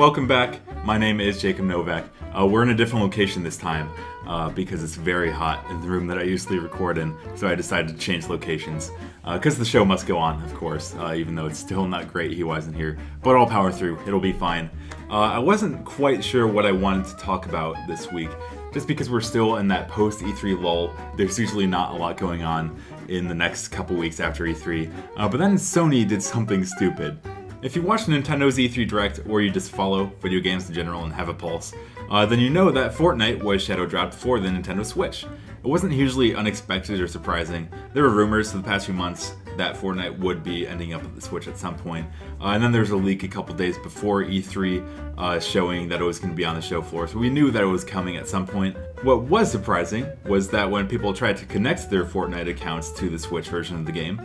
welcome back. My name is Jacob Novak. We're in a different location this time because it's very hot in the room that I usually record in, so I decided to change locations. Because the show must go on, of course, even though it's still not great he wasn't here. But I'll power through, it'll be fine. I wasn't quite sure what I wanted to talk about this week, just because we're still in that post-E3 lull. There's usually not a lot going on in the next couple weeks after E3. But then Sony did something stupid. If you watch Nintendo's E3 Direct, or you just follow video games in general and have a pulse, then you know that Fortnite was shadow dropped for the Nintendo Switch. It wasn't hugely unexpected or surprising. There were rumors for the past few months that Fortnite would be ending up at the Switch at some point. And then there was a leak a couple days before E3 showing that it was going to be on the show floor, so we knew that it was coming at some point. What was surprising was that when people tried to connect their Fortnite accounts to the Switch version of the game,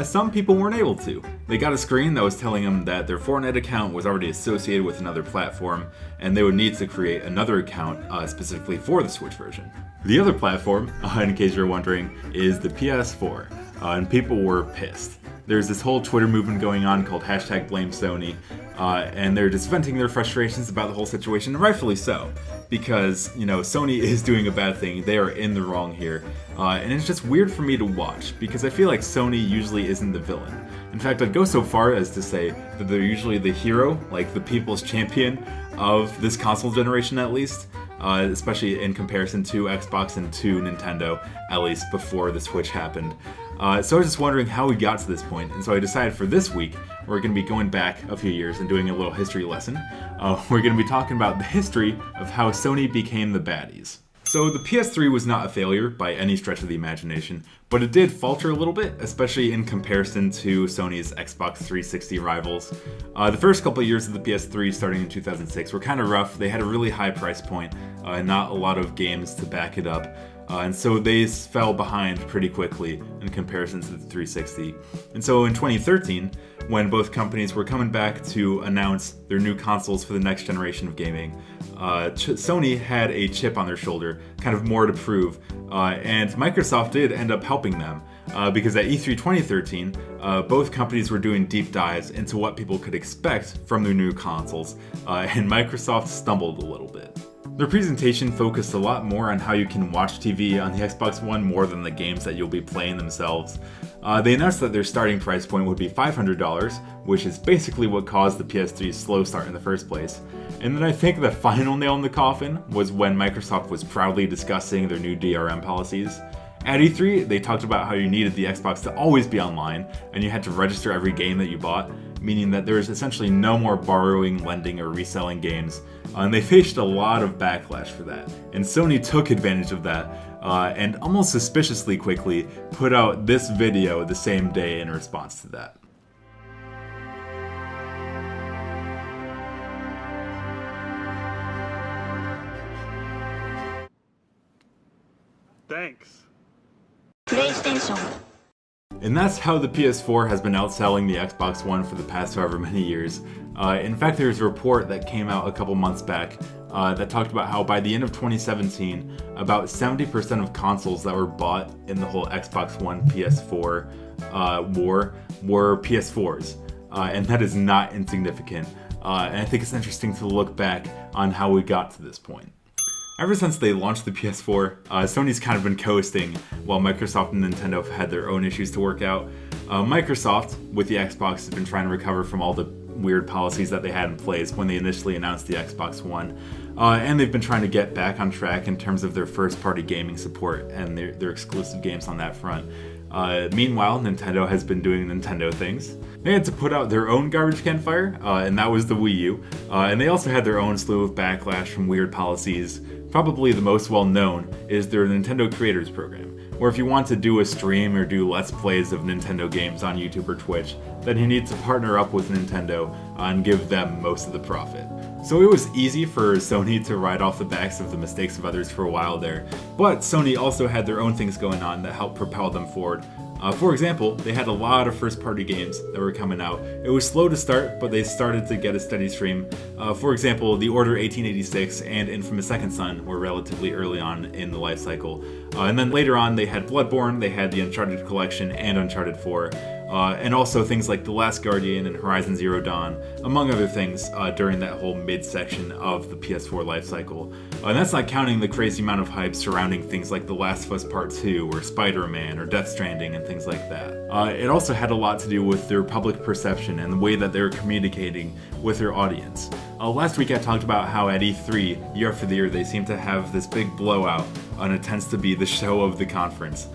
some people weren't able to. They got a screen that was telling them that their Fortnite account was already associated with another platform, and they would need to create another account specifically for the Switch version. The other platform, in case you're wondering, is the PS4, and people were pissed. There's this whole Twitter movement going on called #BlameSony, and they're just venting their frustrations about the whole situation, and rightfully so, because, Sony is doing a bad thing. They are in the wrong here, and it's just weird for me to watch, because I feel like Sony usually isn't the villain. In fact, I'd go so far as to say that they're usually the hero, like the people's champion of this console generation at least. Especially in comparison to Xbox and to Nintendo, at least before the Switch happened. So I was just wondering how we got to this point, and so I decided for this week, we're going to be going back a few years and doing a little history lesson. We're going to be talking about the history of how Sony became the baddies. So the PS3 was not a failure by any stretch of the imagination, but it did falter a little bit, especially in comparison to Sony's Xbox 360 rivals. The first couple of years of the PS3, starting in 2006, were kind of rough. They had a really high price point, and not a lot of games to back it up. And so they fell behind pretty quickly in comparison to the 360. And so in 2013, when both companies were coming back to announce their new consoles for the next generation of gaming, Sony had a chip on their shoulder, kind of more to prove, and Microsoft did end up helping them, because at E3 2013, both companies were doing deep dives into what people could expect from their new consoles, and Microsoft stumbled a little bit. Their presentation focused a lot more on how you can watch TV on the Xbox One more than the games that you'll be playing themselves. They announced that their starting price point would be $500, which is basically what caused the PS3's slow start in the first place. And then I think the final nail in the coffin was when Microsoft was proudly discussing their new DRM policies. At E3, they talked about how you needed the Xbox to always be online, and you had to register every game that you bought, meaning that there was essentially no more borrowing, lending, or reselling games. And they faced a lot of backlash for that. And Sony took advantage of that, and almost suspiciously quickly put out this video the same day in response to that. Thanks. PlayStation. And that's how the PS4 has been outselling the Xbox One for the past however many years. In fact, there's a report that came out a couple months back that talked about how by the end of 2017, about 70% of consoles that were bought in the whole Xbox One PS4 war were PS4s. And that is not insignificant. And I think it's interesting to look back on how we got to this point. Ever since they launched the PS4, Sony's kind of been coasting while Microsoft and Nintendo have had their own issues to work out. Microsoft, with the Xbox, has been trying to recover from all the weird policies that they had in place when they initially announced the Xbox One. And they've been trying to get back on track in terms of their first-party gaming support and their exclusive games on that front. Meanwhile, Nintendo has been doing Nintendo things. They had to put out their own garbage can fire, and that was the Wii U. And they also had their own slew of backlash from weird policies. Probably the most well-known is their Nintendo Creators Program, where if you want to do a stream or do Let's Plays of Nintendo games on YouTube or Twitch, then you need to partner up with Nintendo and give them most of the profit. So it was easy for Sony to ride off the backs of the mistakes of others for a while there, but Sony also had their own things going on that helped propel them forward. For example, they had a lot of first-party games that were coming out. It was slow to start, but they started to get a steady stream. For example, The Order 1886 and Infamous Second Son were relatively early on in the life cycle. And then later on, they had Bloodborne, they had the Uncharted Collection and Uncharted 4. and also things like The Last Guardian and Horizon Zero Dawn, among other things, during that whole mid-section of the PS4 lifecycle. And that's not counting the crazy amount of hype surrounding things like The Last of Us Part 2, or Spider-Man, or Death Stranding, and things like that. It also had a lot to do with their public perception and the way that they were communicating with their audience. Last week I talked about how at E3, year after year, they seem to have this big blowout, and it tends to be the show of the conference.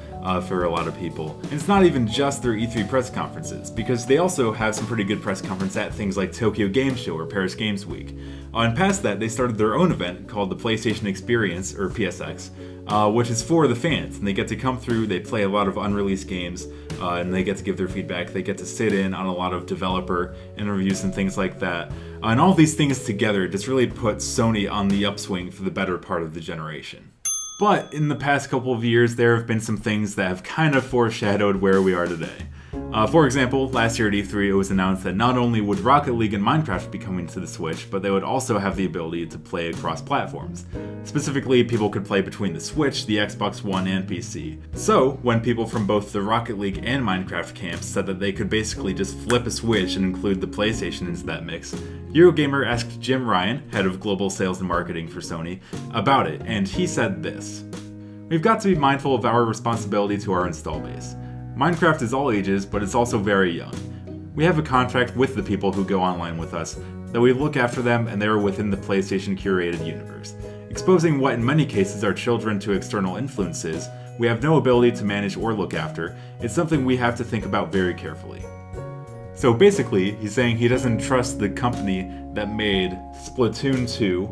For a lot of people. And it's not even just their E3 press conferences, because they also have some pretty good press conference at things like Tokyo Game Show or Paris Games Week. And past that, they started their own event called the PlayStation Experience, or PSX, which is for the fans. And they get to come through, they play a lot of unreleased games, and they get to give their feedback. They get to sit in on a lot of developer interviews and things like that. And all these things together just really put Sony on the upswing for the better part of the generation. But in the past couple of years, there have been some things that have kind of foreshadowed where we are today. For example, last year at E3 it was announced that not only would Rocket League and Minecraft be coming to the Switch, but they would also have the ability to play across platforms. Specifically, people could play between the Switch, the Xbox One, and PC. So, when people from both the Rocket League and Minecraft camps said that they could basically just flip a switch and include the PlayStation into that mix, Eurogamer asked Jim Ryan, head of global sales and marketing for Sony, about it, and he said this: "We've got to be mindful of our responsibility to our install base. Minecraft is all ages, but it's also very young. We have a contract with the people who go online with us, that we look after them and they are within the PlayStation curated universe. Exposing what in many cases are children to external influences, we have no ability to manage or look after. It's something we have to think about very carefully." So basically, he's saying he doesn't trust the company that made Splatoon 2,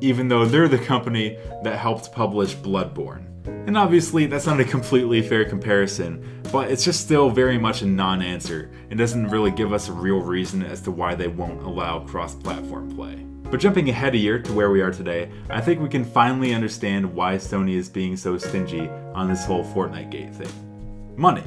even though they're the company that helped publish Bloodborne. And obviously, that's not a completely fair comparison, but it's just still very much a non-answer. It doesn't really give us a real reason as to why they won't allow cross-platform play. But jumping ahead a year to where we are today, I think we can finally understand why Sony is being so stingy on this whole Fortnite Gate thing. Money.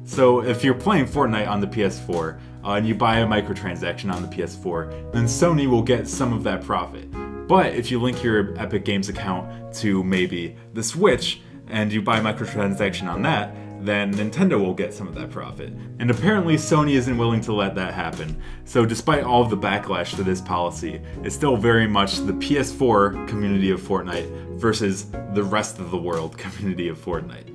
So if you're playing Fortnite on the PS4, and you buy a microtransaction on the PS4, then Sony will get some of that profit. But if you link your Epic Games account to maybe the Switch, and you buy a microtransaction on that, then Nintendo will get some of that profit. And apparently Sony isn't willing to let that happen. So despite all of the backlash to this policy, it's still very much the PS4 community of Fortnite versus the rest of the world community of Fortnite.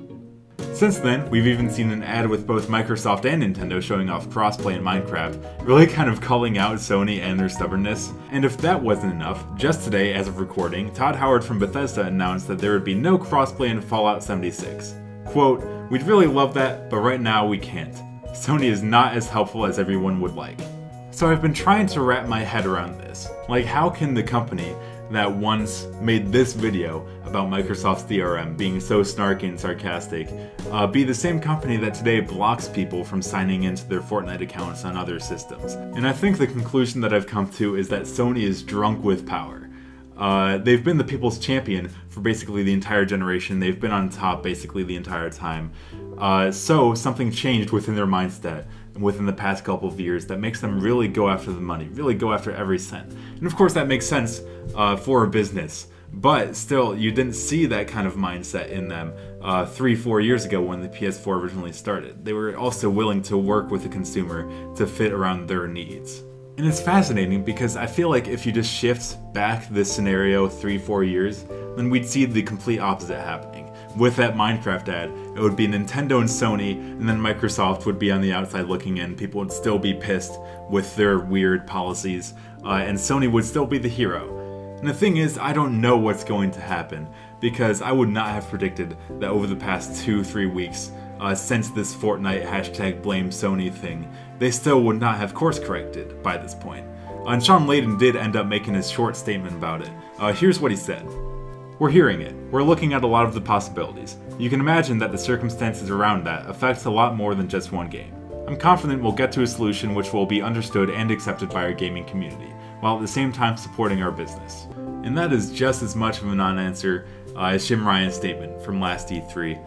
Since then, we've even seen an ad with both Microsoft and Nintendo showing off crossplay in Minecraft, really kind of calling out Sony and their stubbornness. And if that wasn't enough, just today, as of recording, Todd Howard from Bethesda announced that there would be no crossplay in Fallout 76. Quote, "We'd really love that, but right now we can't. Sony is not as helpful as everyone would like." So I've been trying to wrap my head around this. Like, how can the company that once made this video about Microsoft's DRM being so snarky and sarcastic be the same company that today blocks people from signing into their Fortnite accounts on other systems? And I think the conclusion that I've come to is that Sony is drunk with power. They've been the people's champion for basically the entire generation. They've been on top basically the entire time. So something changed within their mindset within the past couple of years that makes them really go after the money, really go after every cent. And of course that makes sense for a business, but still you didn't see that kind of mindset in them 3-4 years ago when the PS4 originally started. They were also willing to work with the consumer to fit around their needs. And it's fascinating because I feel like if you just shift back this scenario 3-4 years, then we'd see the complete opposite happening. With that Minecraft ad, it would be Nintendo and Sony, and then Microsoft would be on the outside looking in. People would still be pissed with their weird policies, and Sony would still be the hero. And the thing is, I don't know what's going to happen, because I would not have predicted that over the past 2-3 weeks, since this Fortnite #BlameSony thing, they still would not have course corrected by this point. And Sean Layden did end up making a short statement about it. Here's what he said. "We're hearing it. We're looking at a lot of the possibilities. You can imagine that the circumstances around that affects a lot more than just one game. I'm confident we'll get to a solution which will be understood and accepted by our gaming community, while at the same time supporting our business." And that is just as much of a non-answer as Jim Ryan's statement from last E3.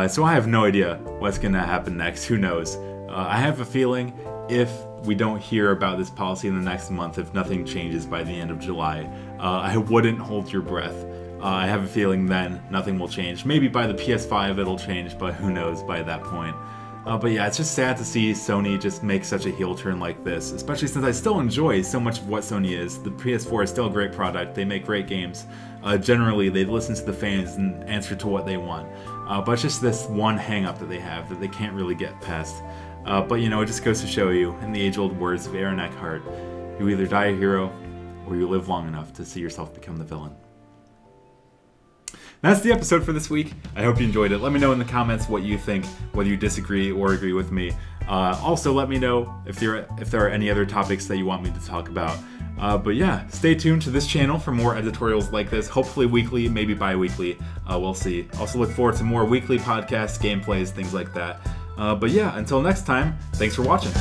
So I have no idea what's going to happen next. Who knows? I have a feeling if we don't hear about this policy in the next month, if nothing changes by the end of July, I wouldn't hold your breath. I have a feeling then nothing will change. Maybe by the PS5 it'll change, but who knows by that point. But yeah, it's just sad to see Sony just make such a heel turn like this, especially since I still enjoy so much of what Sony is. The PS4 is still a great product. They make great games. Generally, they listen to the fans and answer to what they want. But it's just this one hang-up that they have that they can't really get past. But you know, it just goes to show you, in the age-old words of Aaron Eckhart, you either die a hero, or you live long enough to see yourself become the villain. That's the episode for this week. I hope you enjoyed it. Let me know in the comments what you think, whether you disagree or agree with me. Also, let me know if there are any other topics that you want me to talk about. But yeah, stay tuned to this channel for more editorials like this, hopefully weekly, maybe bi-weekly. We'll see. Also look forward to more weekly podcasts, gameplays, things like that. But yeah, until next time, thanks for watching.